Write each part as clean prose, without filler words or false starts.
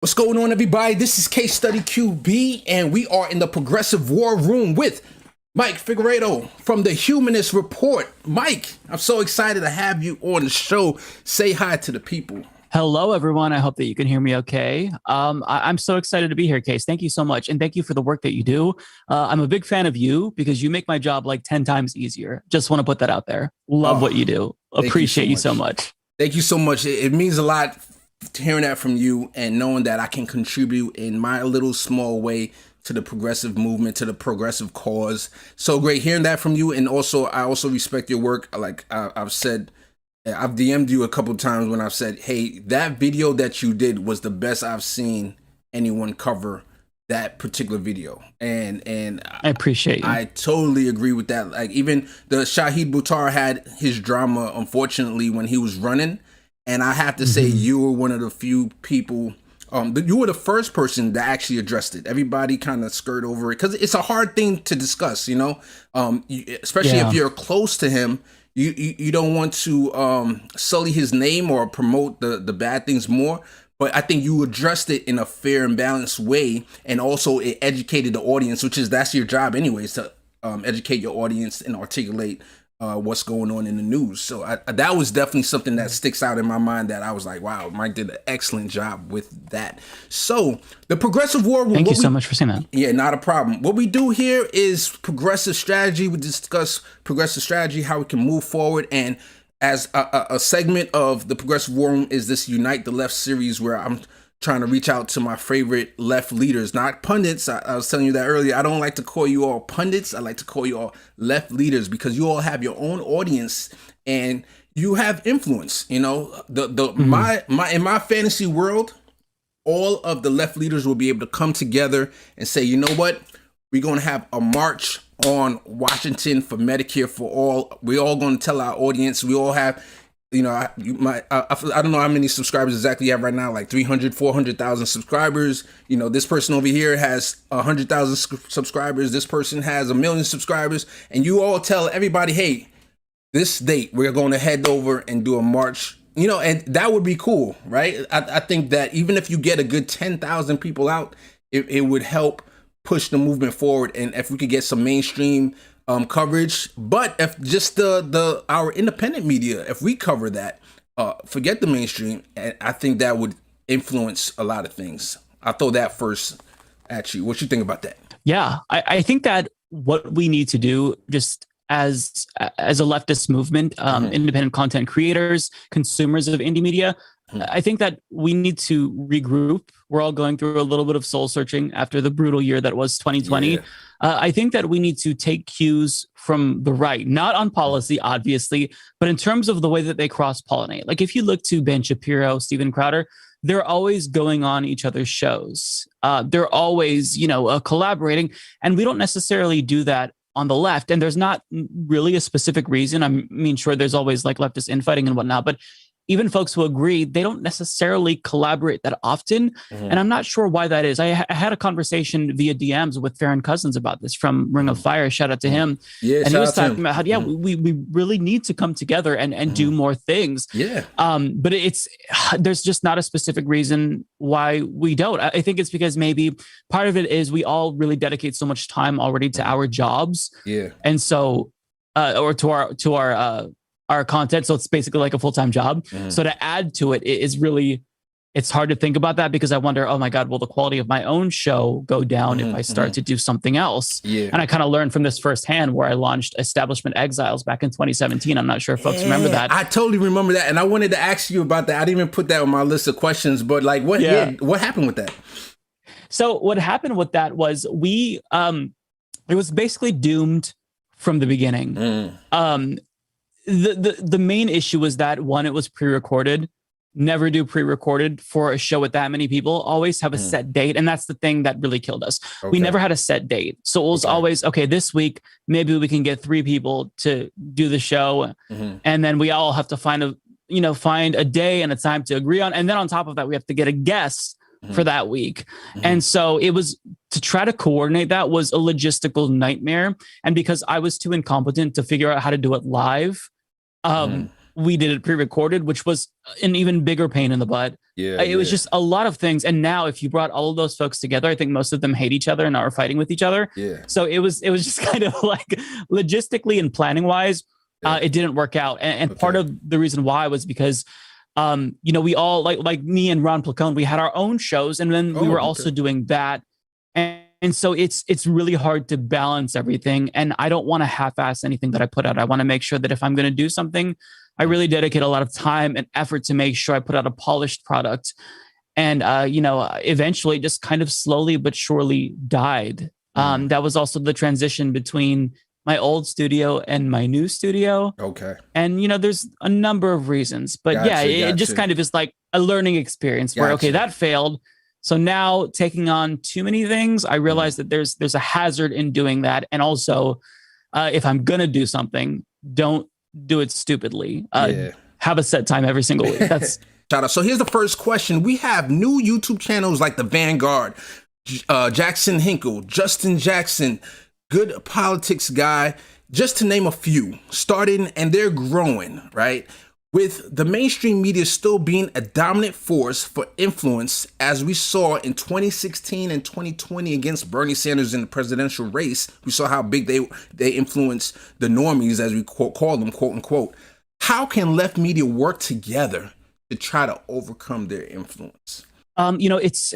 What's going on, everybody? This is Case Study QB, and we are in the Progressive War Room with Mike Figueredo from the Humanist Report. Mike, I'm so excited to have you on the show. Say hi to the people. Hello, everyone. I hope that you can hear me okay. I'm so excited to be here, Case. Thank you so much. And thank you for the work that you do. I'm a big fan of you because you make my job like 10 times easier. Just want to put that out there. Love what you do. Appreciate you so much. Thank you so much. It means a lot hearing that from you and knowing that I can contribute in my little small way to the progressive movement, to the progressive cause. So great hearing that from you. And also, I also respect your work. Like I've said, I've DM'd you a couple of times when I've said, hey, that video that you did was the best I've seen anyone cover that particular video. And I appreciate you. I totally agree with that. Like even the Shahid Buttar had his drama, unfortunately, when he was running. And I have to say, you were one of the few people, you were the first person that actually addressed it. Everybody kind of skirted over it because it's a hard thing to discuss, you know, especially if you're close to him. You don't want to sully his name or promote the bad things more. But I think you addressed it in a fair and balanced way. And also it educated the audience, that's your job anyways, to educate your audience and articulate what's going on in the news. So that was definitely something that sticks out in my mind that I was like, wow, Mike did an excellent job with that. So the Progressive War Room. Thank you so much for saying that. Yeah, not a problem. What we do here is progressive strategy. We discuss progressive strategy, how we can move forward. And as a segment of the Progressive War Room is this Unite the Left series where I'm trying to reach out to my favorite left leaders, not pundits. I was telling you that earlier. I don't like to call you all pundits. I like to call you all left leaders because you all have your own audience and you have influence. You know, my in my fantasy world, all of the left leaders will be able to come together and say, you know what, we're going to have a march on Washington for Medicare for all. We're all going to tell our audience. We all have, you know, I don't know how many subscribers exactly you have right now, like 300, 400,000 subscribers. You know, this person over here has 100,000 subscribers. This person has 1 million subscribers. And you all tell everybody, hey, this date, we're going to head over and do a march, you know, and that would be cool, right? I think that even if you get a good 10,000 people out, it would help push the movement forward. And if we could get some mainstream coverage, but if just our independent media, if we cover that, forget the mainstream, and I think that would influence a lot of things. I'll throw that first at you. What you think about that? Yeah, I think that what we need to do just as a leftist movement, independent content creators, consumers of indie media, I think that we need to regroup. We're all going through a little bit of soul searching after the brutal year that was 2020. Yeah. I think that we need to take cues from the right, not on policy, obviously, but in terms of the way that they cross-pollinate. Like if you look to Ben Shapiro, Steven Crowder, they're always going on each other's shows. They're always, collaborating, and we don't necessarily do that on the left. And there's not really a specific reason. I mean, sure, there's always like leftist infighting and whatnot, but even folks who agree, they don't necessarily collaborate that often. And I'm not sure why that is. I had a conversation via DMs with Farron Cousins about this from Ring of Fire. Shout out to him. Yeah, and he was talking about how, we really need to come together and do more things. Yeah. But there's just not a specific reason why we don't. I think it's because maybe part of it is we all really dedicate so much time already to our jobs. Yeah. And so, or to our content. So it's basically like a full-time job. So to add to it is really, it's hard to think about that because I wonder, oh my God, will the quality of my own show go down if I start to do something else? Yeah. And I kind of learned from this firsthand where I launched Establishment Exiles back in 2017. I'm not sure if folks remember that. I totally remember that. And I wanted to ask you about that. I didn't even put that on my list of questions, but like what happened with that? So what happened with that was it was basically doomed from the beginning. The main issue was that, one, it was pre-recorded. Never do pre-recorded for a show with that many people. Always have a set date. And that's the thing that really killed us. Okay. We never had a set date. So it was always, okay, this week, maybe we can get 3 people to do the show. And then we all have to find a day and a time to agree on. And then on top of that, we have to get a guest for that week. And so it was, to try to coordinate that was a logistical nightmare. And because I was too incompetent to figure out how to do it live, we did it pre-recorded, which was an even bigger pain in the butt. Yeah, It was just a lot of things. And now if you brought all of those folks together, I think most of them hate each other and are fighting with each other. yeah, So it was just kind of like logistically and planning wise, yeah. it didn't work out. And part Okay. of the reason why was because we all like me and Ron Placone, we had our own shows, and then we Oh, were okay. also doing that. And so it's really hard to balance everything. And I don't want to half-ass anything that I put out. I want to make sure that if I'm going to do something, I really dedicate a lot of time and effort to make sure I put out a polished product. And eventually just kind of slowly but surely died. That was also the transition between my old studio and my new studio. Okay. And there's a number of reasons, but yeah, it just kind of is like a learning experience where, okay, that failed. So now taking on too many things, I realize that there's a hazard in doing that. And also, if I'm going to do something, don't do it stupidly. Have a set time every single week. That's shout out. So here's the first question. We have new YouTube channels like The Vanguard, Jackson Hinkle, Justin Jackson, Good Politics Guy, just to name a few, starting, and they're growing, right? With the mainstream media still being a dominant force for influence, as we saw in 2016 and 2020 against Bernie Sanders in the presidential race. We saw how big they influenced the normies, as we call them, quote unquote. How can left media work together to try to overcome their influence? It's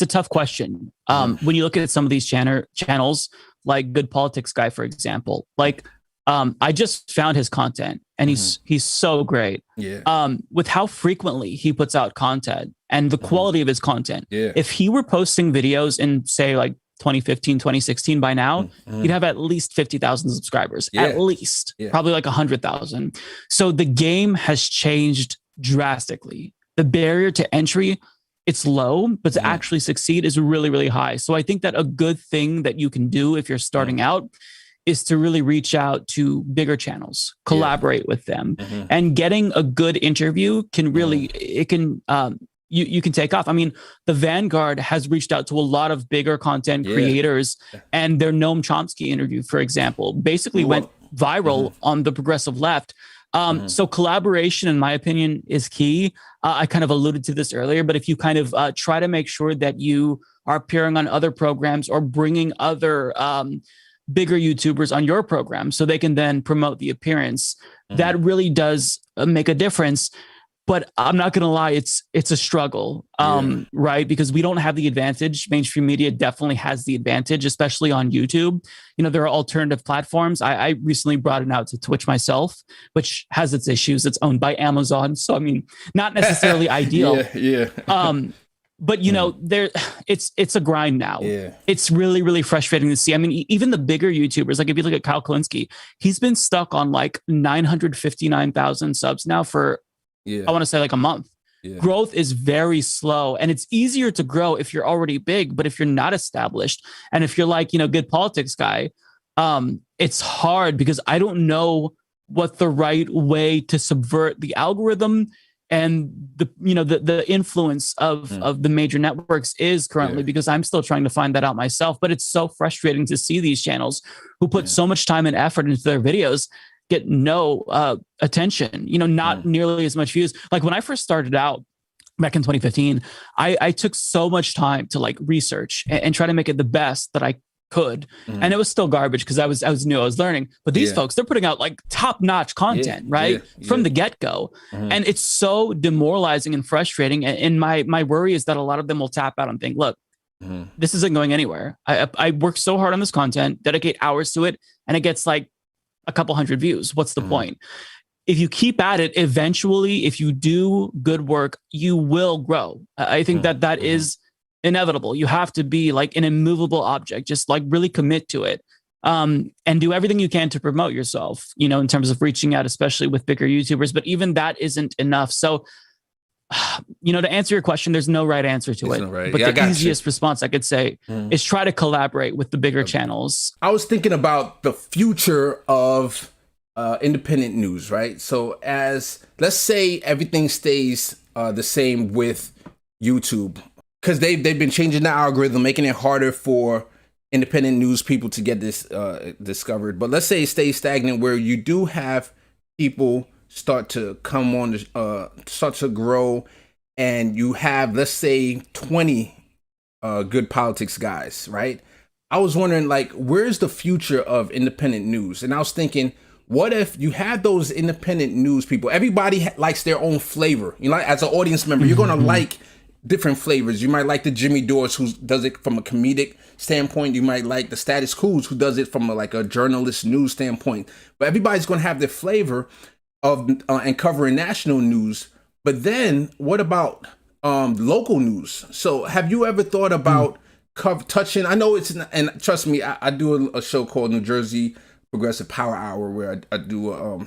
a tough question. When you look at some of these channels, like Good Politics Guy, for example, like I just found his content, and he's so great. Yeah. With how frequently he puts out content and the quality of his content. Yeah. If he were posting videos in, say, like 2015, 2016 by now, he'd have at least 50,000 subscribers, at least, probably like 100,000. So the game has changed drastically. The barrier to entry, it's low, but to actually succeed is really, really high. So I think that a good thing that you can do if you're starting out is to really reach out to bigger channels, collaborate with them, and getting a good interview can really, it can, you can take off. I mean, the Vanguard has reached out to a lot of bigger content creators, and their Noam Chomsky interview, for example, basically went viral on the progressive left. So collaboration, in my opinion, is key. I kind of alluded to this earlier, but if you kind of try to make sure that you are appearing on other programs or bringing other bigger YouTubers on your program so they can then promote the appearance, that really does make a difference. But I'm not going to lie, it's a struggle, right? Because we don't have the advantage. Mainstream media definitely has the advantage, especially on YouTube. There are alternative platforms. I recently brought it out to Twitch myself, which has its issues. It's owned by Amazon. So, I mean, not necessarily ideal. But there, it's a grind now. It's really, really frustrating to see. I mean, even the bigger YouTubers, like if you look at Kyle Kalinske, he's been stuck on like 959,000 subs now for, I want to say, like a month. Growth is very slow, and it's easier to grow if you're already big. But if you're not established, and if you're like, Good Politics Guy, it's hard because I don't know what the right way to subvert the algorithm and the influence of the major networks is currently, because I'm still trying to find that out myself. But it's so frustrating to see these channels who put so much time and effort into their videos get no attention, not nearly as much views. Like when I first started out back in 2015, I took so much time to like research and try to make it the best that I could. And it was still garbage because I was new, I was learning. But these folks, they're putting out like top-notch content, right? From the get-go. And it's so demoralizing and frustrating. And my worry is that a lot of them will tap out and think, look, this isn't going anywhere. I work so hard on this content, dedicate hours to it, and it gets like a couple hundred views. What's the point? If you keep at it, eventually, if you do good work, you will grow. I think that is inevitable. You have to be like an immovable object, just like really commit to it, and do everything you can to promote yourself, in terms of reaching out, especially with bigger YouTubers. But even that isn't enough. So, to answer your question, there's no right answer to it. Right. But the easiest response I could say is try to collaborate with the bigger channels. I was thinking about the future of independent news, right? So let's say everything stays the same with YouTube, because they've been changing the algorithm, making it harder for independent news people to get this discovered. But let's say it stays stagnant, where you do have people start to come on, start to grow, and you have, let's say, 20 good politics guys, right? I was wondering, like, where's the future of independent news? And I was thinking, what if you had those independent news people? Everybody likes their own flavor. You know, as an audience member, you're gonna like different flavors. You might like the Jimmy Dores, who does it from a comedic standpoint. You might like the Status Quos, who does it from a journalist news standpoint. But everybody's gonna have their flavor of and covering national news. But then, what about local news? So, have you ever thought about touching? I know it's, and trust me, I do a show called New Jersey Progressive Power Hour, where I do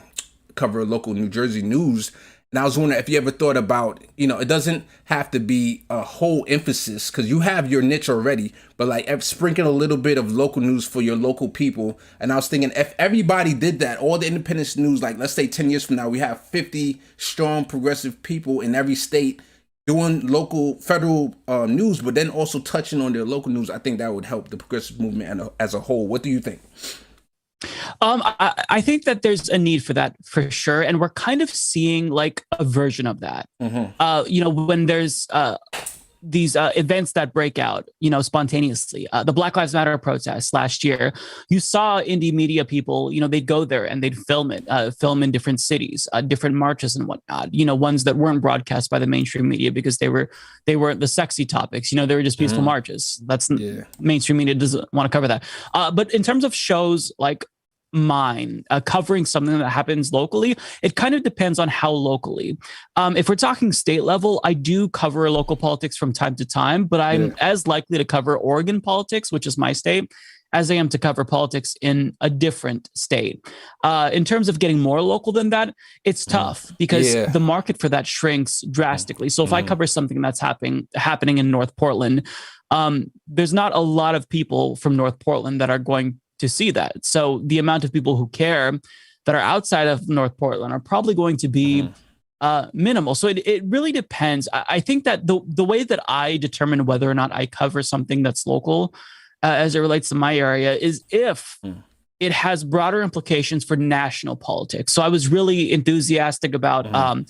cover local New Jersey news. And I was wondering if you ever thought about, it doesn't have to be a whole emphasis because you have your niche already, but like sprinkle a little bit of local news for your local people. And I was thinking, if everybody did that, all the independent news, like let's say 10 years from now, we have 50 strong progressive people in every state doing local federal news, but then also touching on their local news. I think that would help the progressive movement as a whole. What do you think? I think that there's a need for that for sure, and we're kind of seeing like a version of that. When there's these events that break out, spontaneously. The Black Lives Matter protests last year, you saw indie media people, they'd go there and they'd film it, film in different cities, different marches and whatnot. Ones that weren't broadcast by the mainstream media because they weren't the sexy topics. They were just peaceful marches. That's mainstream media doesn't want to cover that. But in terms of shows like mine covering something that happens locally, it kind of depends on how locally. If we're talking state level, I do cover local politics from time to time, but I'm as likely to cover Oregon politics, which is my state, as I am to cover politics in a different state. In terms of getting more local than that, it's tough because the market for that shrinks drastically. So if I cover something that's happening in North Portland, there's not a lot of people from North Portland that are going to see that. So the amount of people who care that are outside of North Portland are probably going to be minimal. So it really depends. I think that the way that I determine whether or not I cover something that's local as it relates to my area is if it has broader implications for national politics. So I was really enthusiastic about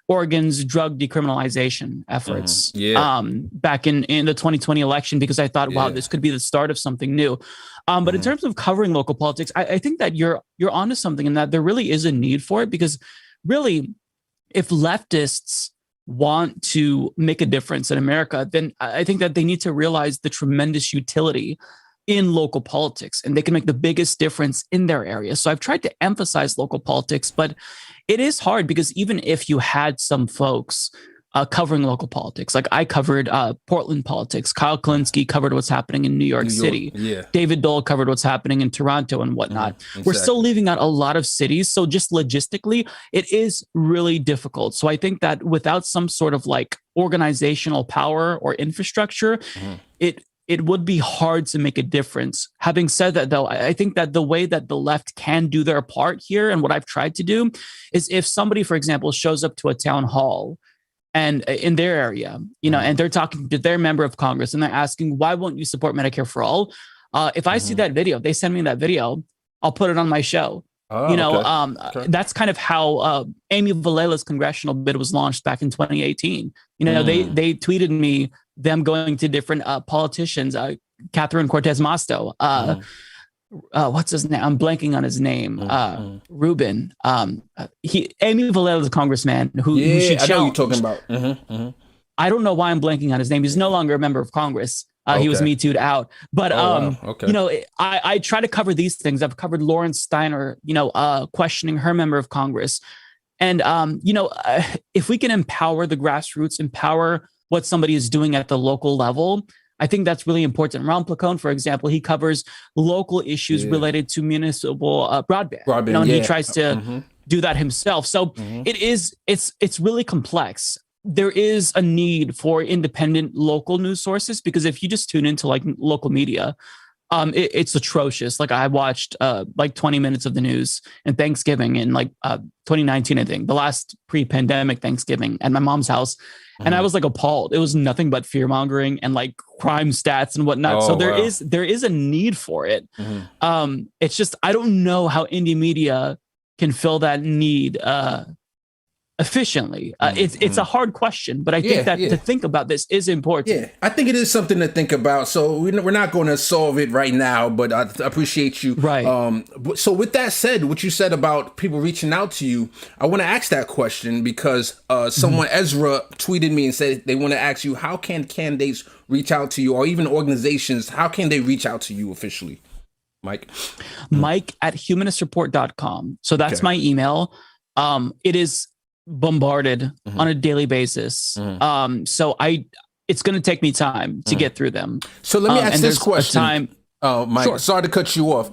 Oregon's drug decriminalization efforts back in the 2020 election because I thought, wow, this could be the start of something new. But in terms of covering local politics, I think that you're onto something in that there really is a need for it because really, if leftists want to make a difference in America, then I think that they need to realize the tremendous utility in local politics and they can make the biggest difference in their area. So I've tried to emphasize local politics, but it is hard because even if you had some folks covering local politics, like I covered Portland politics, Kyle Klinsky covered what's happening in New York City, David Dole covered what's happening in Toronto and whatnot. Exactly. We're still leaving out a lot of cities. So just logistically, it is really difficult. So I think that without some sort of like organizational power or infrastructure, it would be hard to make a difference. Having said that, though, I think that the way that the left can do their part here, and what I've tried to do, is if somebody, for example, shows up to a town hall and in their area, and they're talking to their member of Congress and they're asking, why won't you support Medicare for all? If I see that video, they send me that video, I'll put it on my show. That's kind of how Amy Vallela's congressional bid was launched back in 2018. They tweeted me them going to different politicians, Catherine Cortez Masto, what's his name? I'm blanking on his name. Ruben. Amy Vallela's a congressman who she challenged. I know you're talking about. I don't know why I'm blanking on his name. He's no longer a member of Congress. He was Me Too'd out. But, I try to cover these things. I've covered Lauren Steiner, questioning her member of Congress. And, if we can empower the grassroots, empower what somebody is doing at the local level, I think that's really important. Ron Placone, for example, he covers local issues related to municipal broadband. And he tries to do that himself. So it's really complex. There is a need for independent local news sources because if you just tune into like local media, it's atrocious. Like I watched like 20 minutes of the news in Thanksgiving in like 2019, I think, the last pre-pandemic Thanksgiving at my mom's house. And I was like appalled. It was nothing but fear mongering and like crime stats and whatnot. So there is a need for it. It's just, I don't know how indie media can fill that need efficiently? It's a hard question, but I think that to think about this is important. Yeah, I think it is something to think about. So we're not going to solve it right now, but I appreciate you. Right. So with that said, what you said about people reaching out to you, I want to ask that question because someone, Ezra, tweeted me and said they want to ask you, how can candidates reach out to you, or even organizations, how can they reach out to you officially? Mike? Mike at humanistreport.com. So that's my email. It is bombarded on a daily basis. So it's going to take me time to get through them. So let me ask this question. Mike, sure. Sorry to cut you off.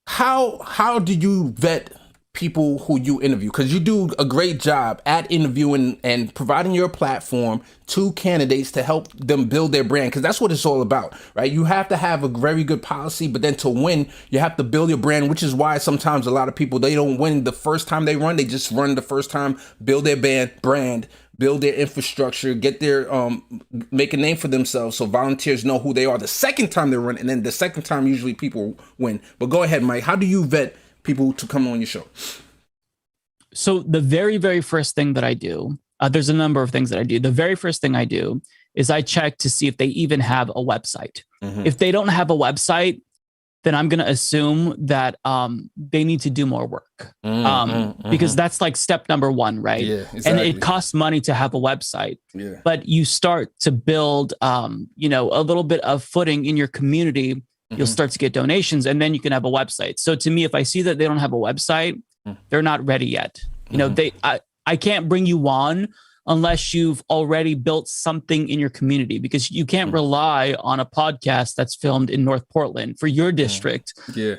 How do you vet people who you interview? Because you do a great job at interviewing and providing your platform to candidates to help them build their brand, because that's what it's all about, right? You have to have a very good policy, but then to win, you have to build your brand, which is why sometimes a lot of people, they don't win the first time they run. They just run the first time, build their brand, build their infrastructure, get their make a name for themselves so volunteers know who they are the second time they run, and then the second time usually people win. But go ahead, Mike. How do you vet people to come on your show? So the very, very first thing that I do, there's a number of things that I do. The very first thing I do is I check to see if they even have a website. If they don't have a website, then I'm going to assume that they need to do more work because that's like step number one, right? Yeah, exactly. And it costs money to have a website, but you start to build, a little bit of footing in your community. You'll start to get donations, and then you can have a website. So to me, if I see that they don't have a website, they're not ready yet. I can't bring you on unless you've already built something in your community, because you can't rely on a podcast that's filmed in North Portland for your district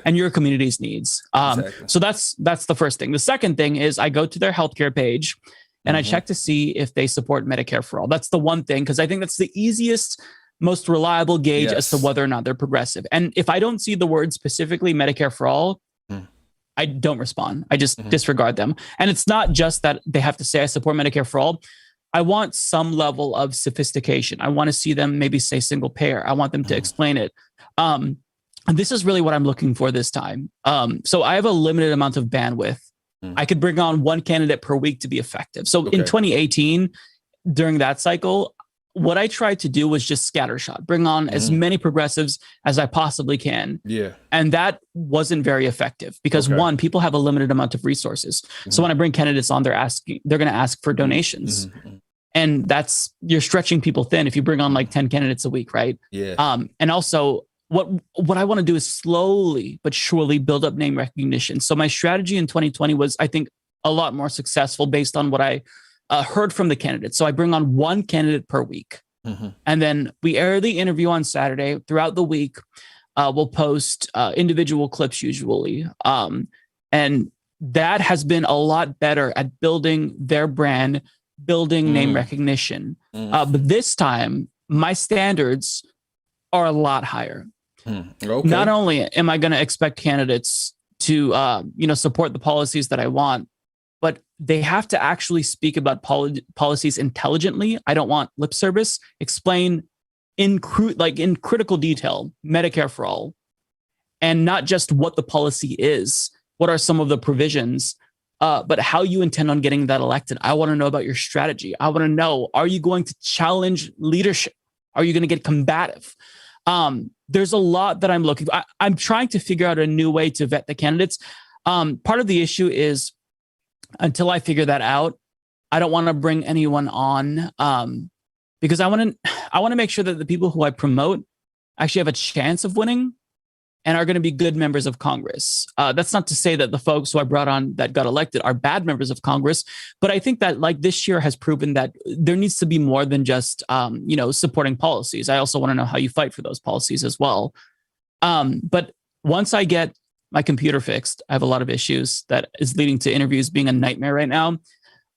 and your community's needs. Exactly. So that's the first thing. The second thing is I go to their healthcare page and I check to see if they support Medicare for all. That's the one thing, because I think that's the easiest, most reliable gauge as to whether or not they're progressive. And if I don't see the word specifically Medicare for all, I don't respond. I just disregard them. And it's not just that they have to say I support Medicare for all. I want some level of sophistication. I want to see them maybe say single payer. I want them to explain it. And this is really what I'm looking for this time. So I have a limited amount of bandwidth. I could bring on one candidate per week to be effective. So in 2018, during that cycle, what I tried to do was just scattershot, bring on as many progressives as I possibly can. Yeah. And that wasn't very effective because one, people have a limited amount of resources. So when I bring candidates on, they're going to ask for donations. And you're stretching people thin if you bring on like 10 candidates a week, right? Yeah. And also what I want to do is slowly but surely build up name recognition. So my strategy in 2020 was, I think, a lot more successful based on what I heard from the candidates. So I bring on one candidate per week. And then we air the interview on Saturday. Throughout the week, we'll post individual clips usually. And that has been a lot better at building their brand, building name recognition. But this time, my standards are a lot higher. Not only am I going to expect candidates to support the policies that I want, but they have to actually speak about policies intelligently. I don't want lip service. Explain in critical detail Medicare for all, and not just what the policy is. What are some of the provisions, but how you intend on getting that elected. I want to know about your strategy. I want to know, are you going to challenge leadership? Are you going to get combative? There's a lot that I'm looking for. I'm trying to figure out a new way to vet the candidates. Part of the issue is, until I figure that out, I don't want to bring anyone on because I want to make sure that the people who I promote actually have a chance of winning and are going to be good members of Congress. That's not to say that the folks who I brought on that got elected are bad members of Congress, but I think that like this year has proven that there needs to be more than just supporting policies. I also want to know how you fight for those policies as well. But once I get my computer fixed, I have a lot of issues that is leading to interviews being a nightmare right now.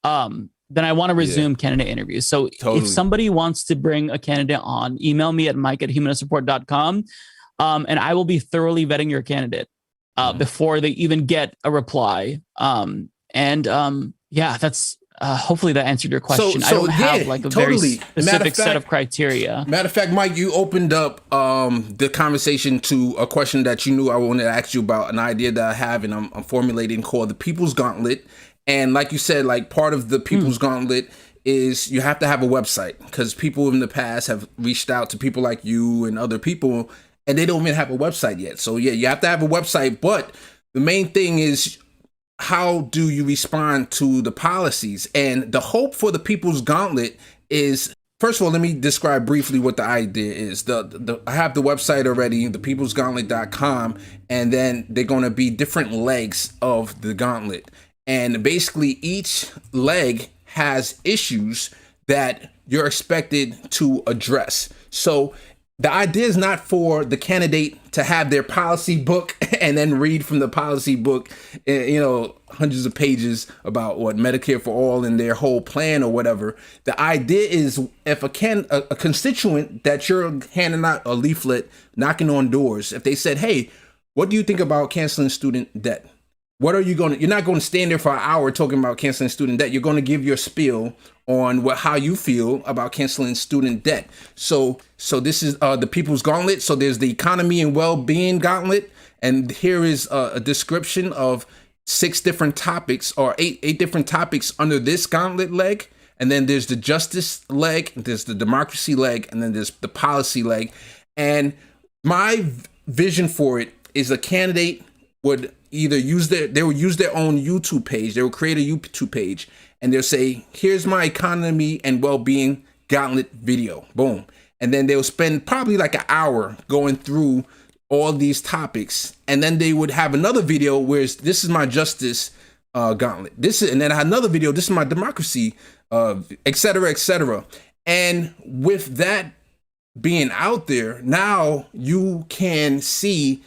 Then I want to resume candidate interviews. So if somebody wants to bring a candidate on, email me at mike@humanistreport.com. And I will be thoroughly vetting your candidate before they even get a reply. That's hopefully that answered your question. I don't have like a very specific set of criteria. Matter of fact, Mike, you opened up the conversation to a question that you knew I wanted to ask you about, an idea that I have and I'm formulating called the People's Gauntlet. And like you said, like part of the People's Gauntlet is you have to have a website, because people in the past have reached out to people like you and other people, and they don't even have a website yet. So yeah, you have to have a website, but the main thing is, how do you respond to the policies? And the hope for the People's Gauntlet is, first of all, let me describe briefly what the idea is. I have the website already, thepeoplesgauntlet.com, and then they're going to be different legs of the gauntlet. And basically each leg has issues that you're expected to address. So the idea is not for the candidate to have their policy book and then read from the policy book, hundreds of pages about what Medicare for all and their whole plan or whatever. The idea is, if a constituent that you're handing out a leaflet, knocking on doors, if they said, hey, what do you think about canceling student debt? You're not going to stand there for an hour talking about canceling student debt. You're going to give your spiel on how you feel about canceling student debt. So this is the People's Gauntlet. So there's the Economy and Well-Being Gauntlet. And here is a description of 6 different topics, or eight different topics under this gauntlet leg. And then there's the justice leg, there's the democracy leg, and then there's the policy leg. And my vision for it is a candidate would either use their own YouTube page. They will create a YouTube page and they'll say, here's my economy and well-being gauntlet video. Boom. And then they'll spend probably like an hour going through all these topics. And then they would have another video where this is my justice gauntlet. And then I had another video, this is my democracy, et cetera, et cetera. And with that being out there, now you can see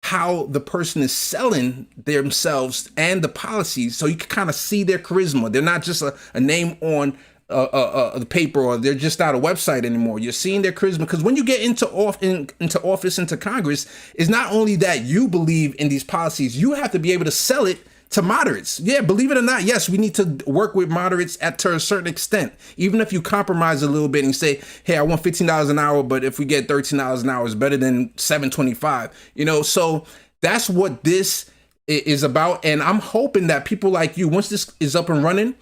how the person is selling themselves and the policies, so you can kind of see their charisma. They're not just a name on the paper, or they're just not a website anymore. You're seeing their charisma, because when you get into office, into Congress, it's not only that you believe in these policies, you have to be able to sell it to moderates. Yeah, believe it or not, yes, we need to work with moderates to a certain extent. Even if you compromise a little bit and say, hey, I want $15 an hour, but if we get $13 an hour, it's better than $7.25. So that's what this is about. And I'm hoping that people like you, once this is up and running,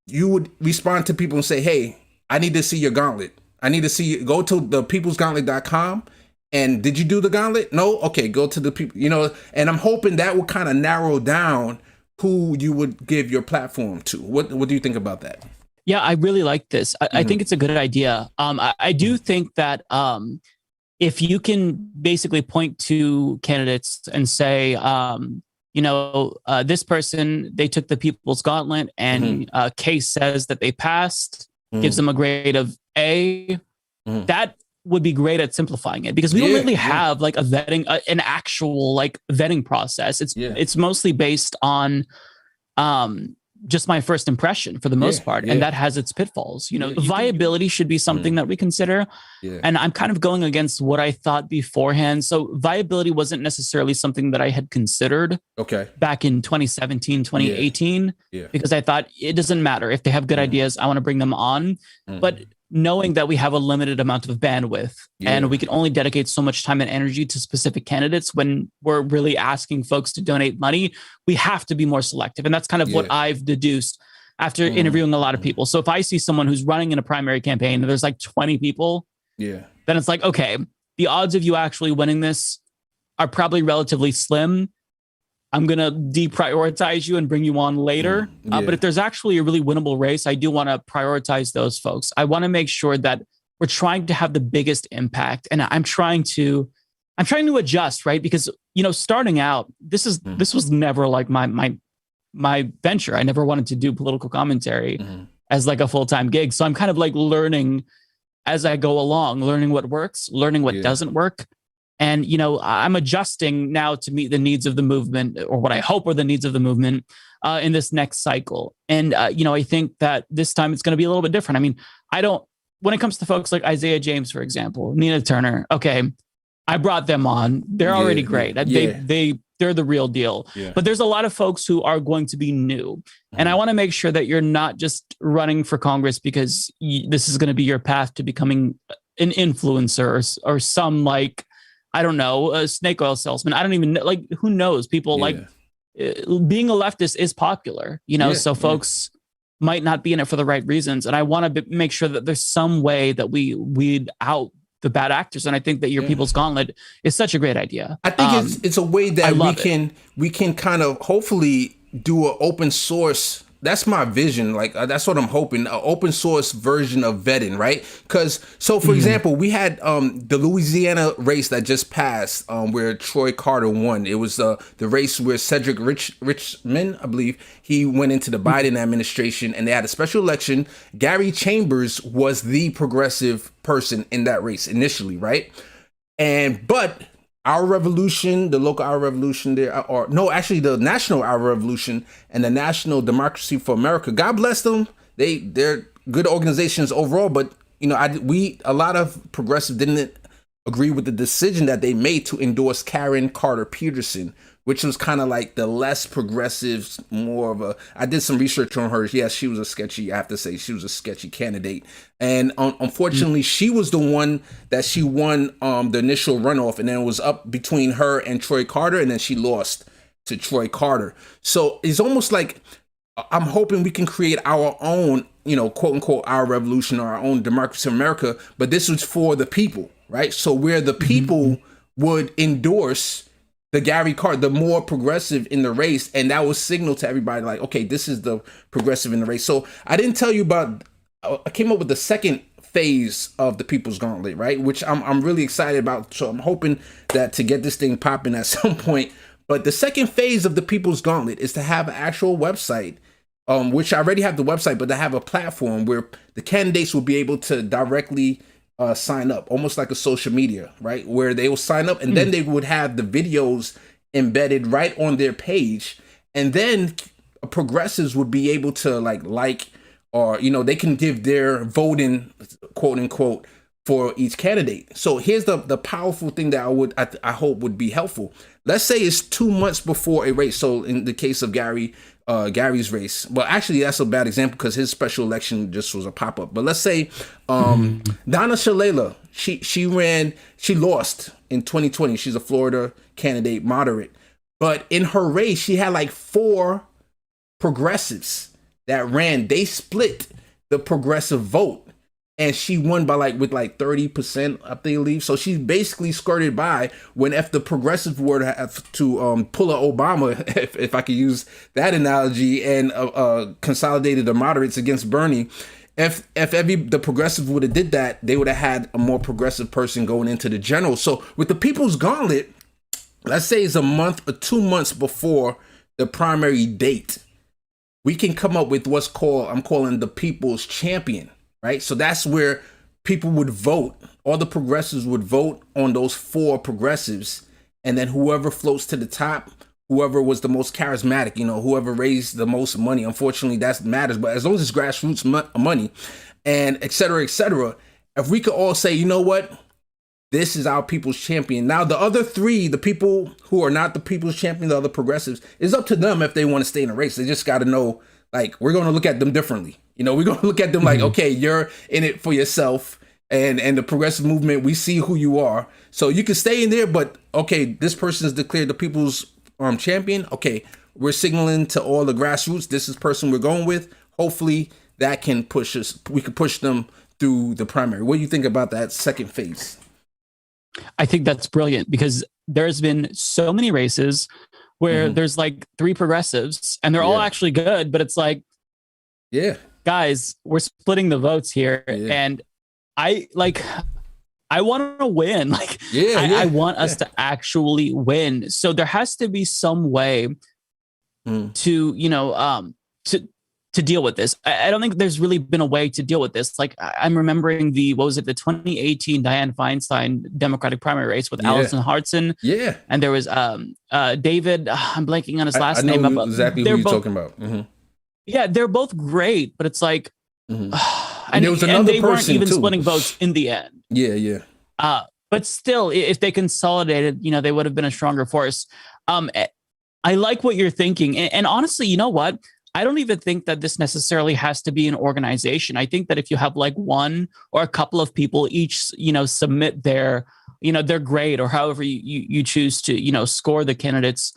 you would respond to people and say, hey, I need to see your gauntlet. I need to see you. Go to thepeoplesgauntlet.com. And did you do the gauntlet? No? Okay, go to the people, and I'm hoping that will kind of narrow down who you would give your platform to. What do you think about that? Yeah, I really like this. I think it's a good idea. I do think that if you can basically point to candidates and say, this person, they took the People's Gauntlet and case says that they passed, gives them a grade of A, that would be great at simplifying it, because we don't really have like a vetting, an actual like vetting process. It's mostly based on just my first impression for the most part. And that has its pitfalls. Viability should be something that we consider. And I'm kind of going against what I thought beforehand. So viability wasn't necessarily something that I had considered back in 2017, 2018, because I thought it doesn't matter if they have good ideas, I want to bring them on. But knowing that we have a limited amount of bandwidth and we can only dedicate so much time and energy to specific candidates when we're really asking folks to donate money, we have to be more selective. And that's kind of what I've deduced after interviewing a lot of people. So if I see someone who's running in a primary campaign and there's like 20 people, then it's like, okay, the odds of you actually winning this are probably relatively slim. I'm going to deprioritize you and bring you on later. But if there's actually a really winnable race, I do want to prioritize those folks. I want to make sure that we're trying to have the biggest impact. And I'm trying to adjust, right? Because, starting out, this was never like my venture. I never wanted to do political commentary as like a full-time gig. So I'm kind of like learning as I go along, learning what works, learning what doesn't work. And, I'm adjusting now to meet the needs of the movement, or what I hope are the needs of the movement in this next cycle. And, I think that this time it's going to be a little bit different. I mean, when it comes to folks like Isaiah James, for example, Nina Turner, okay, I brought them on. They're already great. They're the real deal. But there's a lot of folks who are going to be new. And I want to make sure that you're not just running for Congress because this is going to be your path to becoming an influencer or some like, I don't know, a snake oil salesman. I don't even know, like, who knows? People like being a leftist is popular, so folks might not be in it for the right reasons. And I want to make sure that there's some way that we weed out the bad actors. And I think that your People's Gauntlet is such a great idea. I think it's a way that we can kind of hopefully do an open source. That's my vision. Like that's what I'm hoping. An open source version of vetting, right? Because for example, we had the Louisiana race that just passed, where Troy Carter won. It was the race where Cedric Richmond, I believe, he went into the Biden administration, and they had a special election. Gary Chambers was the progressive person in that race initially, right? But Our Revolution, the local Our Revolution there, or no, actually the National Our Revolution and the National Democracy for America. God bless them. They're good organizations overall, but a lot of progressives didn't agree with the decision that they made to endorse Karen Carter Peterson, which was kind of like the less progressive, more of a. I did some research on her. Yes, she was a sketchy. I have to say, she was a sketchy candidate, and unfortunately, she was the one that she won the initial runoff, and then it was up between her and Troy Carter, and then she lost to Troy Carter. So it's almost like I'm hoping we can create our own, quote unquote, our revolution or our own democracy in America, but this was for the people, right? So where the people would endorse the Gary Carter, the more progressive in the race, and that was signal to everybody like, okay, this is the progressive in the race. So I didn't tell you about. I came up with the second phase of the People's Gauntlet, right? Which I'm really excited about. So I'm hoping that to get this thing popping at some point. But the second phase of the People's Gauntlet is to have an actual website, which I already have the website, but to have a platform where the candidates will be able to directly sign up, almost like a social media, right? Where they will sign up and then they would have the videos embedded right on their page. And then progressives would be able to like, or, they can give their voting, quote unquote, for each candidate. So here's the powerful thing that I hope would be helpful. Let's say it's 2 months before a race. So in the case of Gary's race, well, actually that's a bad example because his special election just was a pop-up. But let's say Donna Shalala, she lost in 2020. She's a Florida candidate, moderate. But in her race, she had like 4 progressives that ran. They split the progressive vote. And she won by with 30%, I believe. So she's basically skirted by when if the progressive were to have to pull a Obama, if I could use that analogy, and consolidated the moderates against Bernie. If the progressive would have did that, they would have had a more progressive person going into the general. So with the People's Gauntlet, let's say it's a month or 2 months before the primary date, we can come up with I'm calling the People's Champion. Right. So that's where people would vote. All the progressives would vote on those 4 progressives. And then whoever floats to the top, whoever was the most charismatic, whoever raised the most money. Unfortunately, that matters. But as long as it's grassroots money and et cetera, if we could all say, you know what, this is our People's Champion. Now, the other 3, the people who are not the People's Champion, the other progressives, it's up to them if they want to stay in the race. They just got to know, we're going to look at them differently. We're going to look at them like, okay, you're in it for yourself, and the progressive movement, we see who you are. So you can stay in there, but okay, this person is declared the People's Champion. Okay, we're signaling to all the grassroots, this is the person we're going with. Hopefully that can push us. We can push them through the primary. What do you think about that second phase? I think that's brilliant because there's been so many races where there's 3 progressives and they're all actually good, but it's guys, we're splitting the votes here, and I want to win. I want us to actually win. So there has to be some way to deal with this. I don't think there's really been a way to deal with this. I'm remembering the 2018 Dianne Feinstein Democratic primary race with Allison Hartson. Yeah, and there was David. I'm blanking on his last name. Exactly who you're talking about. Yeah, they're both great, but it's and there was another they weren't even too. splitting votes in the end. Yeah. But still, if they consolidated, they would have been a stronger force. I like what you're thinking. And honestly, you know what? I don't even think that this necessarily has to be an organization. I think that if you have one or a couple of people each, submit their grade or however you choose to, score the candidates,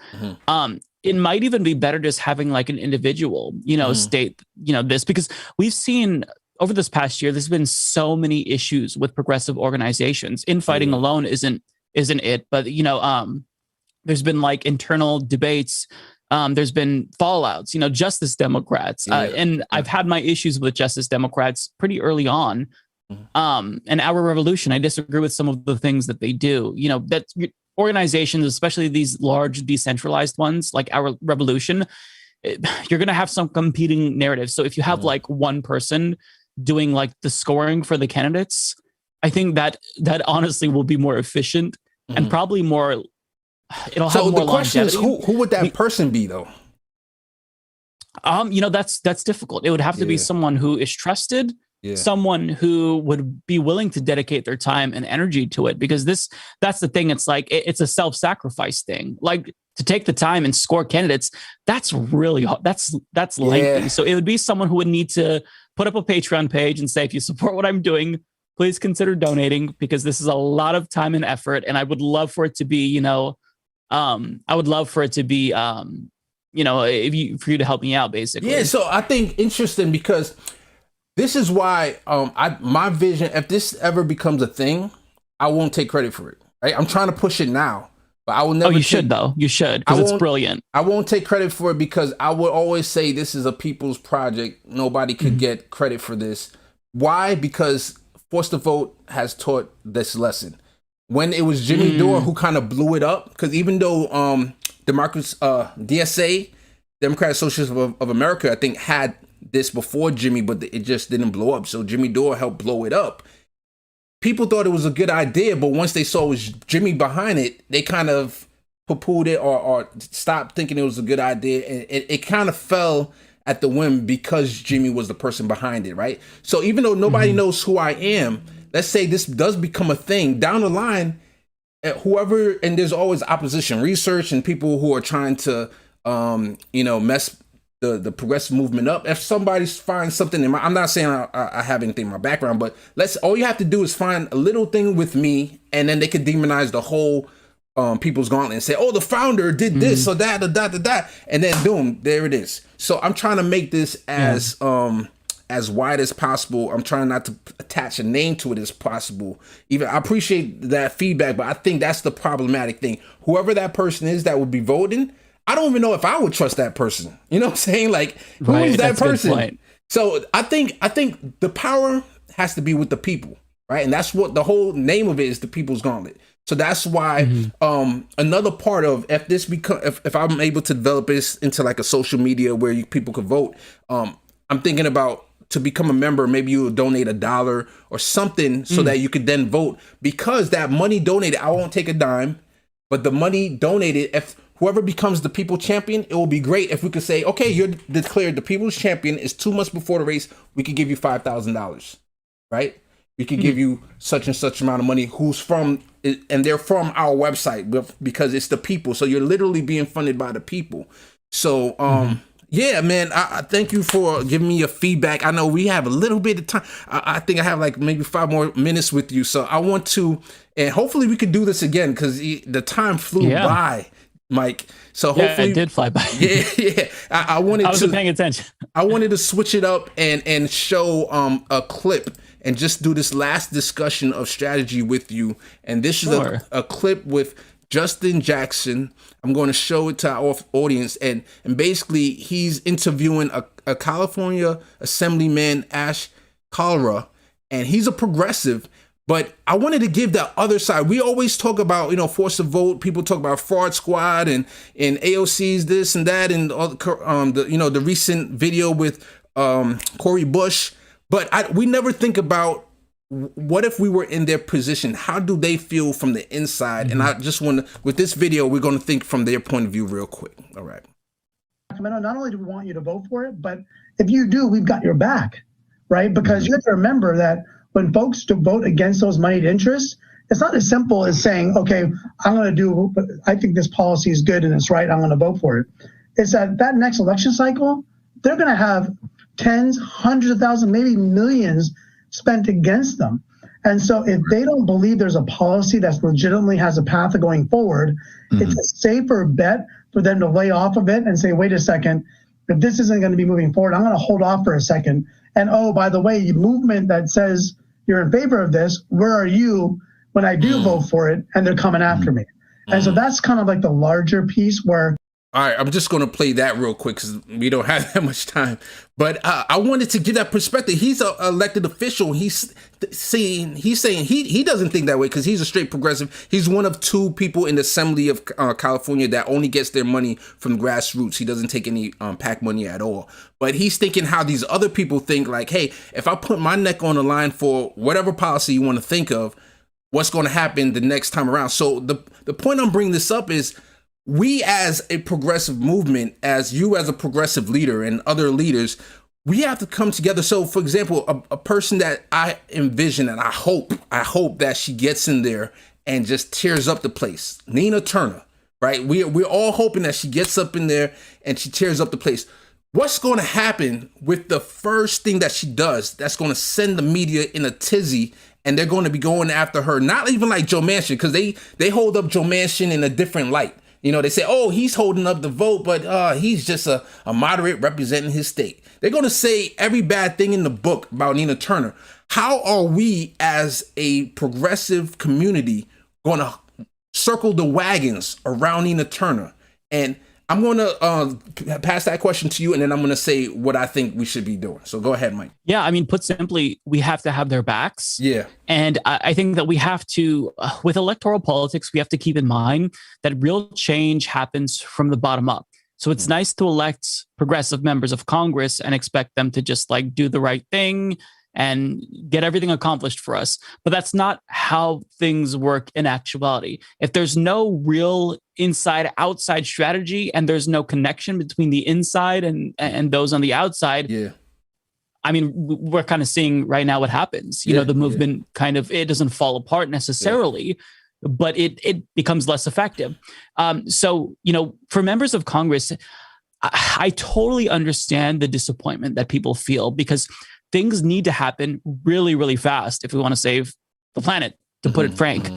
it might even be better just having like an individual, state, this, because we've seen over this past year, there's been so many issues with progressive organizations. Infighting alone isn't it, but there's been like internal debates. There's been fallouts, Justice Democrats, and I've had my issues with Justice Democrats pretty early on. And Our Revolution, I disagree with some of the things that they do. That organizations, especially these large decentralized ones like Our Revolution, you're going to have some competing narratives. So if you have like one person doing like the scoring for the candidates, I think that honestly will be more efficient and probably more. It'll have more longevity. So the question is, who would that person be though? That's difficult. It would have to be someone who is trusted. Someone who would be willing to dedicate their time and energy to it, because that's the thing. It's like, it's a self-sacrifice thing. Like, to take the time and score candidates, that's really hard. That's lengthy. So it would be someone who would need to put up a Patreon page and say, if you support what I'm doing, please consider donating, because this is a lot of time and effort. And I would love for it to be, for you to help me out, basically. Yeah. So I think interesting, because this is why my vision, if this ever becomes a thing, I won't take credit for it. Right? I'm trying to push it now, but I will never. Oh, you should though. You should, because it's brilliant. I won't take credit for it, because I would always say this is a people's project. Nobody could get credit for this. Why? Because Force the Vote has taught this lesson. When it was Jimmy Dore who kind of blew it up, because even though DSA, Democratic Socialists of America, I think had this before Jimmy, but it just didn't blow up. So Jimmy Dore helped blow it up. People thought it was a good idea, but once they saw it was Jimmy behind it, they kind of poo-pooed it or stopped thinking it was a good idea. And it kind of fell at the whim because Jimmy was the person behind it, right? So even though nobody knows who I am, let's say this does become a thing down the line, whoever, and there's always opposition research and people who are trying to, mess the progressive movement up. If somebody finds something I'm not saying I have anything in my background, but all you have to do is find a little thing with me, and then they could demonize the whole People's Gauntlet and say, oh, the founder did this or that, and then boom, there it is. So I'm trying to make this as wide as possible. I'm trying not to attach a name to it as possible. Even I appreciate that feedback, but I think that's the problematic thing. Whoever that person is that would be voting, I don't even know if I would trust that person. You know what I'm saying? Like, who is that person? So I think the power has to be with the people, right? And that's what the whole name of it is, the People's Gauntlet. So that's why another part of if I'm able to develop this into like a social media where people could vote, I'm thinking about to become a member, maybe you'll donate $1 or something so that you could then vote, because that money donated, I won't take a dime, but the money donated, if whoever becomes the people champion, it will be great if we could say, okay, you're declared the people's champion. It's 2 months before the race. We could give you $5,000, right? We could give you such and such amount of money who's from, and they're from our website because it's the people. So you're literally being funded by the people. So, yeah, man, I thank you for giving me your feedback. I know we have a little bit of time. I think I have like maybe 5 more minutes with you. So I want to, and hopefully we could do this again, because the time flew by, Mike. So hopefully it did fly by. Yeah. I wasn't paying attention. I wanted to switch it up and show a clip and just do this last discussion of strategy with you. And this is a clip with Justin Jackson. I'm going to show it to our audience, and basically he's interviewing a California Assemblyman, Ash Kalra, and he's a progressive. But I wanted to give that other side. We always talk about, Force the Vote. People talk about Fraud Squad and AOC's this and that, and all the recent video with Cori Bush. But we never think about, what if we were in their position? How do they feel from the inside? And I just want to, with this video, we're going to think from their point of view real quick. All right. Not only do we want you to vote for it, but if you do, we've got your back, right? Because you have to remember that when folks to vote against those moneyed interests, it's not as simple as saying, okay, I think this policy is good and it's right, I'm going to vote for it. It's that next election cycle, they're going to have tens, hundreds of thousands, maybe millions spent against them. And so if they don't believe there's a policy that legitimately has a path of going forward, it's a safer bet for them to lay off of it and say, wait a second, if this isn't going to be moving forward, I'm going to hold off for a second. And oh, by the way, movement that says you're in favor of this, where are you when I do vote for it and they're coming after me? And so that's kind of like the larger piece where. All right, I'm just going to play that real quick because we don't have that much time. But I wanted to give that perspective. He's an elected official. He's saying he doesn't think that way because he's a straight progressive. He's one of 2 people in the Assembly of California that only gets their money from grassroots. He doesn't take any PAC money at all. But he's thinking how these other people think, like, hey, if I put my neck on the line for whatever policy you want to think of, what's going to happen the next time around? So the point I'm bringing this up is, we as a progressive movement, as you as a progressive leader and other leaders, we have to come together. So, for example, a person that I envision and I hope that she gets in there and just tears up the place, Nina Turner, right? We're all hoping that she gets up in there and she tears up the place. What's going to happen with the first thing that she does that's going to send the media in a tizzy, and they're going to be going after her? Not even like Joe Manchin, because they hold up Joe Manchin in a different light. You know, they say, oh, he's holding up the vote, but he's just a moderate representing his state. They're going to say every bad thing in the book about Nina Turner. How are we as a progressive community going to circle the wagons around Nina Turner? And I'm going to pass that question to you, and then I'm going to say what I think we should be doing. So go ahead, Mike. Yeah, I mean, put simply, we have to have their backs. Yeah. And I think that we have to, with electoral politics, we have to keep in mind that real change happens from the bottom up. So it's nice to elect progressive members of Congress and expect them to just like do the right thing and get everything accomplished for us. But that's not how things work in actuality. If there's no real inside-outside strategy and there's no connection between the inside and those on the outside, I mean, we're kind of seeing right now what happens. You know, the movement kind of, it doesn't fall apart necessarily, but it becomes less effective. So, you know, for members of Congress, I totally understand the disappointment that people feel because things need to happen really, really fast if we want to save the planet, to put it frank.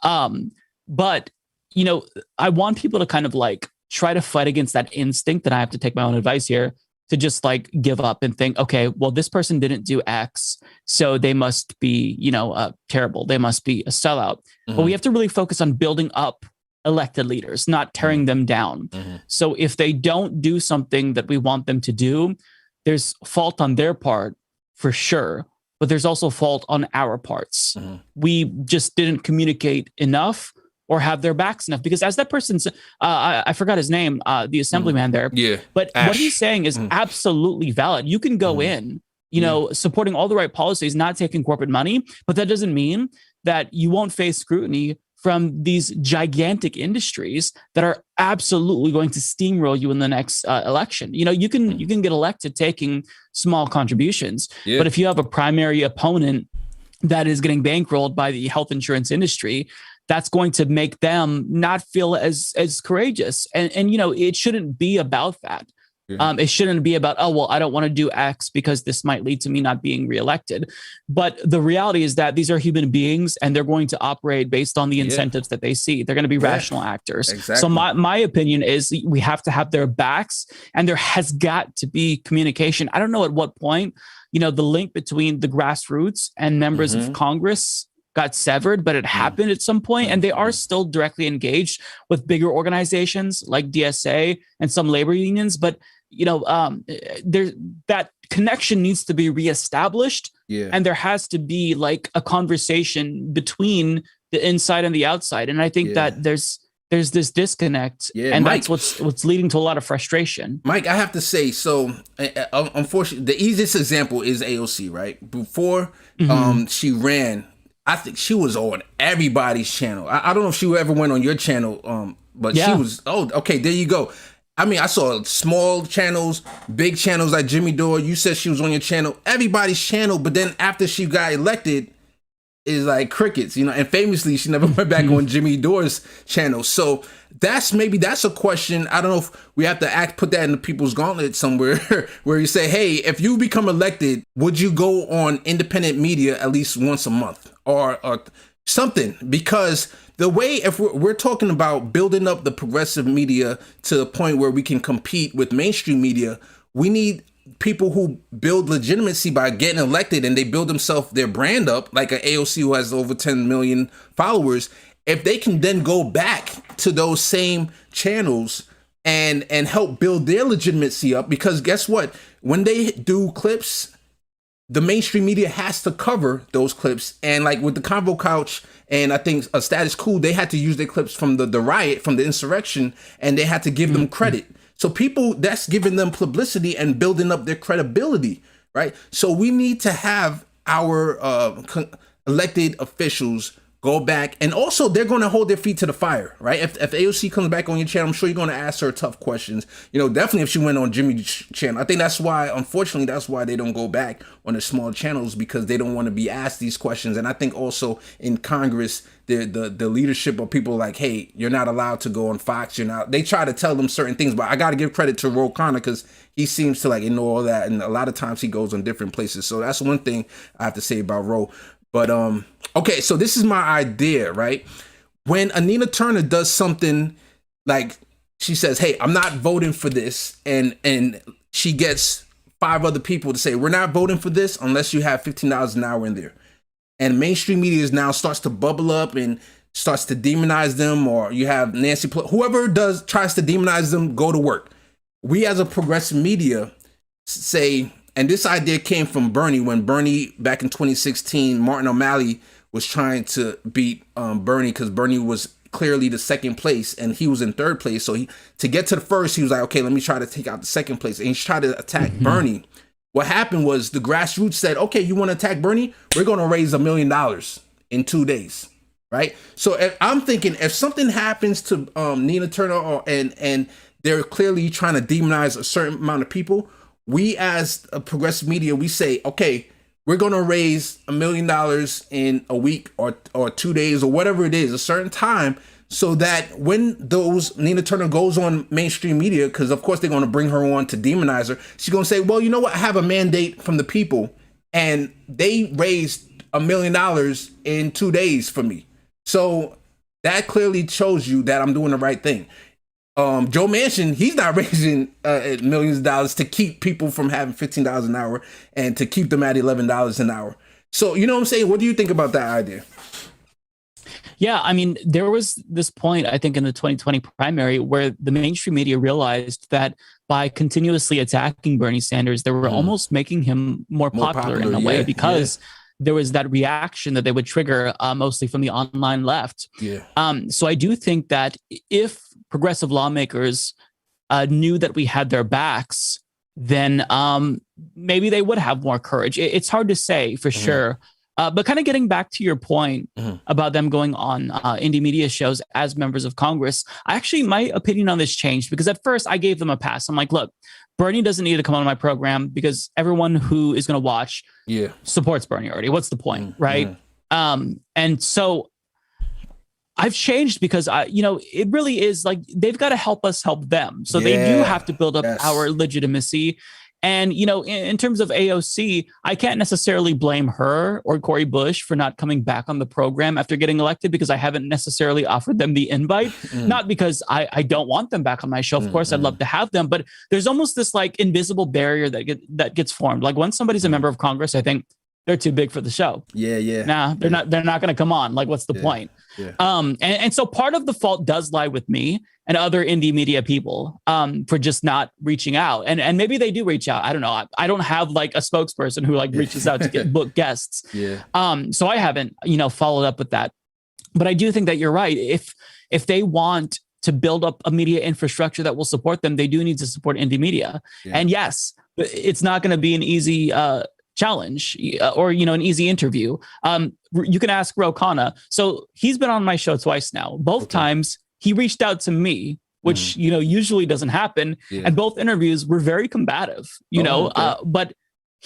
But, you know, I want people to kind of like try to fight against that instinct, and I have to take my own advice here, to just like give up and think, okay, well, this person didn't do X, so they must be, you know, terrible. They must be a sellout. But we have to really focus on building up elected leaders, not tearing them down. So if they don't do something that we want them to do, there's fault on their part for sure, but there's also fault on our parts. We just didn't communicate enough or have their backs enough, because as that person's, I forgot his name, the assemblyman there. Yeah. But Ash. What he's saying is absolutely valid. You can go in, you know, supporting all the right policies, not taking corporate money, but that doesn't mean that you won't face scrutiny from these gigantic industries that are absolutely going to steamroll you in the next election. You know, you can get elected taking small contributions, but if you have a primary opponent that is getting bankrolled by the health insurance industry, that's going to make them not feel as courageous. And you know, it shouldn't be about that. It shouldn't be about, oh, well, I don't want to do X because this might lead to me not being reelected. But the reality is that these are human beings and they're going to operate based on the incentives that they see. They're going to be rational actors. Exactly. So my opinion is we have to have their backs, and there has got to be communication. I don't know at what point, you know, the link between the grassroots and members of Congress got severed, but it happened at some point, and they are still directly engaged with bigger organizations like DSA and some labor unions. But you know, that connection needs to be reestablished, and there has to be like a conversation between the inside and the outside. And I think that there's this disconnect, and Mike, that's what's leading to a lot of frustration. Mike, I have to say, so unfortunately, the easiest example is AOC, right? Before she ran, I think she was on everybody's channel. I don't know if she ever went on your channel, but she was. Oh, okay, there you go. I mean, I saw small channels, big channels like Jimmy Dore. You said she was on your channel, everybody's channel. But then after she got elected, is like crickets, you know. And famously, she never went back on Jimmy Dore's channel. So that's a question. I don't know if we have to put that in the people's gauntlet somewhere where you say, hey, if you become elected, would you go on independent media at least once a month or something? Because the way, if we're talking about building up the progressive media to the point where we can compete with mainstream media, we need people who build legitimacy by getting elected, and they build themselves, their brand up, like an AOC who has over 10 million followers. If they can then go back to those same channels and help build their legitimacy up, because guess what? When they do clips, the mainstream media has to cover those clips. And like with the Convo Couch and I think a Status Quo, they had to use their clips from the riot, from the insurrection, and they had to give them credit. So people, that's giving them publicity and building up their credibility, right? So we need to have our elected officials go back, and also they're going to hold their feet to the fire, right? If AOC comes back on your channel, I'm sure you're going to ask her tough questions. You know, definitely if she went on Jimmy's channel. I think that's why, unfortunately, that's why they don't go back on the small channels, because they don't want to be asked these questions. And I think also in Congress, the leadership of people like, hey, you're not allowed to go on Fox. You're not. They try to tell them certain things, but I got to give credit to Ro Khanna, because he seems to like ignore all that, and a lot of times he goes on different places. So that's one thing I have to say about Ro. But okay, so this is my idea, right? When Anina Turner does something like she says, hey, I'm not voting for this, and she gets 5 other people to say, we're not voting for this unless you have $15 an hour in there. And mainstream media now starts to bubble up and starts to demonize them, or you have Nancy, whoever tries to demonize them, go to work. We as a progressive media say, and this idea came from Bernie, when Bernie, back in 2016, Martin O'Malley was trying to beat Bernie, because Bernie was clearly the second place and he was in third place. So to get to the first, he was like, okay, let me try to take out the second place. And he tried to attack Bernie. What happened was the grassroots said, okay, you want to attack Bernie? We're going to raise $1 million in 2 days, right? So I'm thinking, if something happens to Nina Turner, and they're clearly trying to demonize a certain amount of people, we as a progressive media, we say, okay, we're going to raise $1 million in a week or 2 days or whatever it is, a certain time, so that when Nina Turner goes on mainstream media, because of course they're going to bring her on to demonize her, she's going to say, well, you know what? I have a mandate from the people, and they raised $1 million in 2 days for me. So that clearly shows you that I'm doing the right thing. Joe Manchin, he's not raising millions of dollars to keep people from having $15 an hour and to keep them at $11 an hour. So, you know what I'm saying? What do you think about that idea? Yeah, I mean, there was this point, I think, in the 2020 primary where the mainstream media realized that by continuously attacking Bernie Sanders, they were almost making him more popular in a way, because there was that reaction that they would trigger, mostly from the online left. So I do think that if progressive lawmakers knew that we had their backs, then maybe they would have more courage. It's hard to say for sure. But kind of getting back to your point about them going on indie media shows as members of Congress, my opinion on this changed, because at first I gave them a pass. I'm like, look, Bernie doesn't need to come on my program because everyone who is going to watch supports Bernie already. What's the point, right? And so I've changed, because it really is like they've got to help us help them. So they do have to build up our legitimacy. And, in terms of AOC, I can't necessarily blame her or Cori Bush for not coming back on the program after getting elected, because I haven't necessarily offered them the invite. Not because I don't want them back on my show. Of course, I'd love to have them. But there's almost this like invisible barrier that gets formed. Like when somebody's a member of Congress, I think they're too big for the show. Nah, they're not going to come on. Like, what's the point? And so part of the fault does lie with me and other indie media people for just not reaching out. And maybe they do reach out. I don't know. I don't have like a spokesperson who like reaches out to get book guests. So I haven't, followed up with that. But I do think that you're right. If they want to build up a media infrastructure that will support them, they do need to support indie media. And yes, it's not going to be an easy challenge or an easy interview. You can ask Ro Khanna. So he's been on my show twice now. Both times he reached out to me, which usually doesn't happen, and both interviews were very combative. But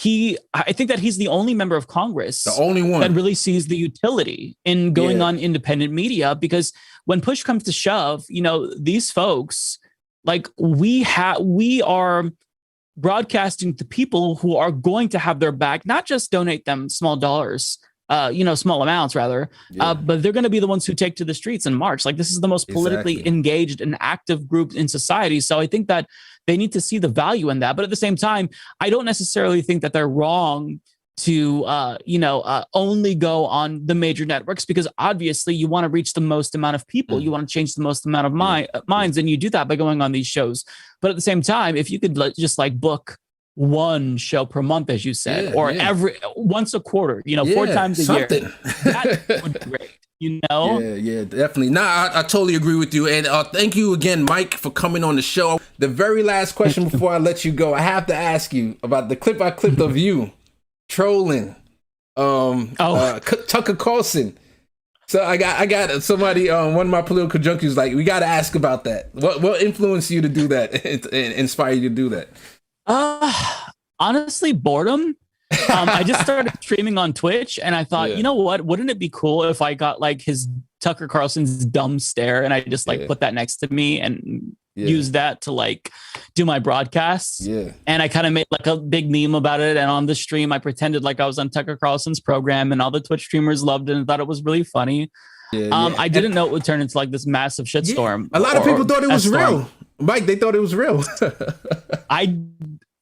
I think that he's the only member of Congress, the only one that really sees the utility in going on independent media, because when push comes to shove, these folks, like we are broadcasting to people who are going to have their back, not just donate them small dollars small amounts rather, but they're going to be the ones who take to the streets in March. Like, this is the most politically engaged and active group in society. So I think that they need to see the value in that. But at the same time, I don't necessarily think that they're wrong to, only go on the major networks, because obviously you want to reach the most amount of people. You want to change the most amount of minds, and you do that by going on these shows. But at the same time, if you could just like book one show per month, as you said, or once a quarter, 4 times a year, that would be great. Yeah, definitely. Nah, I totally agree with you. And thank you again, Mike, for coming on the show. The very last question before I let you go, I have to ask you about the clip I clipped of you trolling Tucker Carlson. So I got somebody, one of my political junkies, like, we got to ask about that. What influenced you to do that and inspire you to do that? Honestly, boredom. I just started streaming on Twitch, and I thought, you know what? Wouldn't it be cool if I got like his Tucker Carlson's dumb stare, and I just like put that next to me and use that to like do my broadcasts. And I kind of made like a big meme about it. And on the stream, I pretended like I was on Tucker Carlson's program, and all the Twitch streamers loved it and thought it was really funny. I didn't know it would turn into like this massive shitstorm. A lot of people thought it was real. Mike, they thought it was real.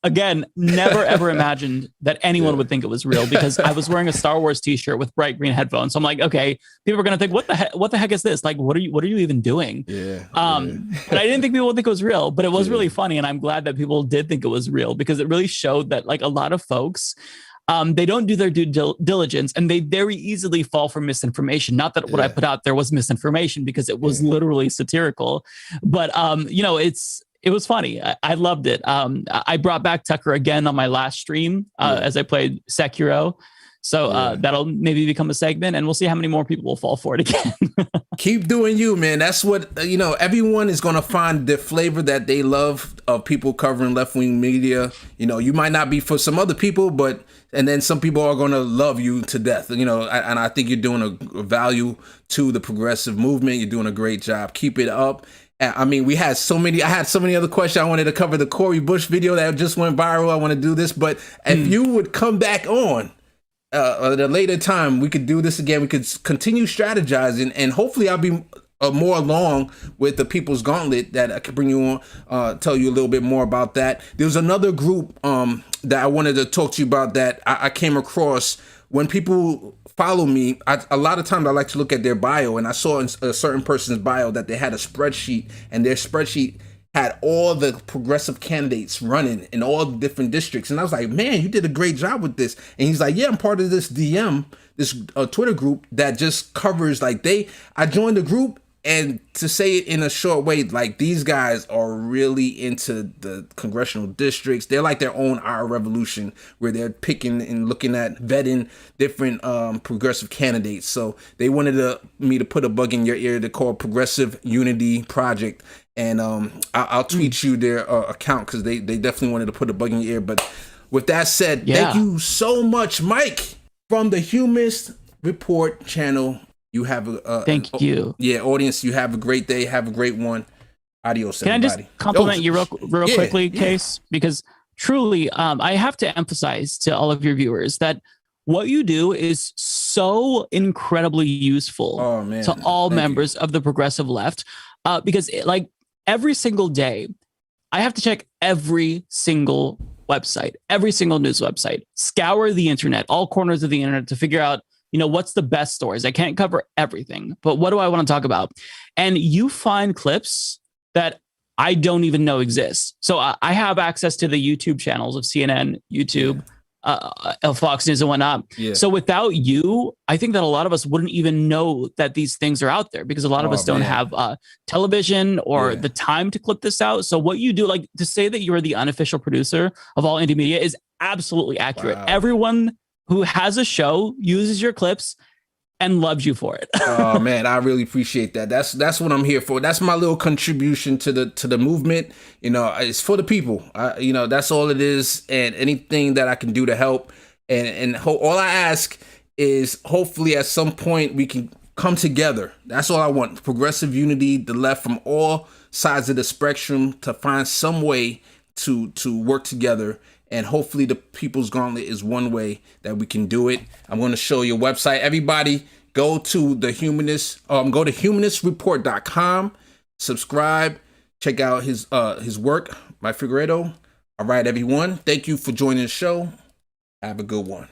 Again, never ever imagined that anyone would think it was real, because I was wearing a Star Wars t-shirt with bright green headphones. So I'm like, okay, people are gonna think, what the heck is this? Like, what are you even doing? But I didn't think people would think it was real, but it was really funny, and I'm glad that people did think it was real, because it really showed that like a lot of folks, they don't do their due diligence, and they very easily fall for misinformation. Not that what I put out there was misinformation, because it was literally satirical, but it was funny. I loved it. I brought back Tucker again on my last stream as I played Sekiro. So that'll maybe become a segment, and we'll see how many more people will fall for it again. Keep doing you, man. That's what, everyone is going to find the flavor that they love of people covering left-wing media. You might not be for some other people, and then some people are going to love you to death, and I think you're doing a value to the progressive movement. You're doing a great job. Keep it up. I mean, I had so many other questions. I wanted to cover the Cori Bush video that just went viral. I want to do this, but if you would come back on at a later time, we could do this again. We could continue strategizing, and hopefully I'll be more along with the People's Gauntlet that I could bring you on, tell you a little bit more about that. There was another group that I wanted to talk to you about that I came across. When people follow me, a lot of times I like to look at their bio, and I saw in a certain person's bio that they had a spreadsheet, and their spreadsheet had all the progressive candidates running in all the different districts. And I was like, man, you did a great job with this. And he's like, yeah, I'm part of this Twitter group that just covers, I joined the group, and to say it in a short way, like, these guys are really into the congressional districts. They're like their own our revolution, where they're picking and looking at vetting different progressive candidates. So they wanted me to put a bug in your ear. They're called Progressive Unity Project. And I'll tweet you their account, because they definitely wanted to put a bug in your ear. But with that said, thank you so much, Mike, from the Humanist Report channel. You have thank you. Audience, you have a great day. Have a great one. Adios, everybody. Can I just compliment you real quickly, Case? Because truly, I have to emphasize to all of your viewers that what you do is so incredibly useful to all members of the progressive left. Because every single day, I have to check every single website, every single news website, scour the internet, all corners of the internet, to figure out, what's the best stories. I can't cover everything, but what do I want to talk about? And you find clips that I don't even know exist. So I have access to the YouTube channels of CNN, YouTube, Fox News and whatnot. So without you, I think that a lot of us wouldn't even know that these things are out there, because a lot of us don't have television or the time to clip this out. So what you do, like, to say that you are the unofficial producer of all indie media, is absolutely accurate. Everyone who has a show uses your clips and loves you for it. Oh man, I really appreciate that. That's what I'm here for. That's my little contribution to the movement. It's for the people. That's all it is. And anything that I can do to help, and all I ask is, hopefully at some point we can come together. That's all I want. Progressive unity, the left from all sides of the spectrum, to find some way to work together And hopefully the People's Gauntlet is one way that we can do it. I'm going to show you a website. Everybody go to go to humanistreport.com, subscribe, check out his work, Mike Figueredo. All right, everyone. Thank you for joining the show. Have a good one.